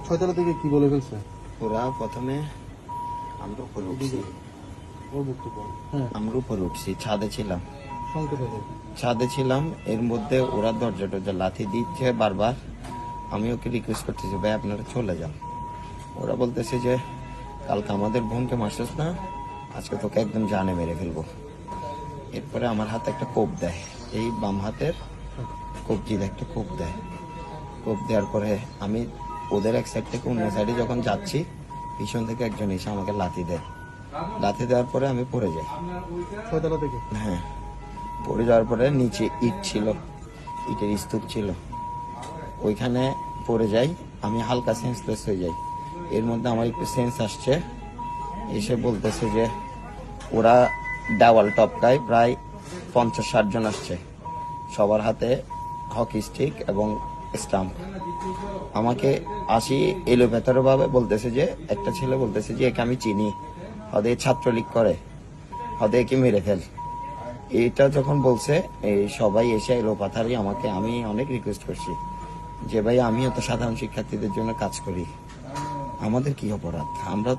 ছয়তলা থেকে কি বলে ফেলছে? ওরা প্রথমে আমরা উপরে উঠছি, ওর বক্তব্য। হ্যাঁ, আমরা উপরে উঠছি, ছাদে ছিলাম। সংক্ষেপে বল। ছাদে ছিলাম, এর মধ্যে ওরা দরজা টরজা লাথি দিচ্ছে বারবার। আমি ওকে রিকোয়েস্ট করতেছি, ভাই আপনারা চলে যান। ওরা বলতেছে যে কালকে আমাদের বোনকে মারছিস না, আজকে তোকে একদম জানে মেরে ফেলবো। এরপরে আমার হাতে একটা কোপ দেয়, এই বাম হাতের কবজির একটা কোপ দেয়। কোপ দেওয়ার পরে আমি ওদের এক সাইড থেকে অন্য সাইডে যখন যাচ্ছি, পিছন থেকে একজন এসে আমাকে লাথি দেয়। লাথি দেওয়ার পরে আমি পড়ে যাই। ছয়তলা থেকে? হ্যাঁ, পড়ে যাওয়ার পরে নিচে ইট ছিল, ইটের স্তূপ ছিল, ওইখানে পড়ে যাই। আমি হালকা সেন্সলেস হয়ে যাই। এর মধ্যে আমার একটু সেন্স আসছে, এসে বলতেছে যে ওরা দেওয়াল টপকায়, প্রায় 50-60 জন আসছে, সবার হাতে হকি স্টিক এবং স্টাম্প। আমাকে আসি এলোপাতাড়ো ভাবে বলতেছে যে, একটা ছেলে বলতেছে যে একে আমি চিনি, হদে ছাত্রলীগ করে, হদে একে মেরে ফেল। এটা যখন বলছে, এই সবাই এসে এলোপাথারি আমাকে, আমি অনেক রিকোয়েস্ট করছি যে ভাই আমিও তো সাধারণ শিক্ষার্থীদের জন্য কাজ করি, আমাদের কি অপরাধ, আমরা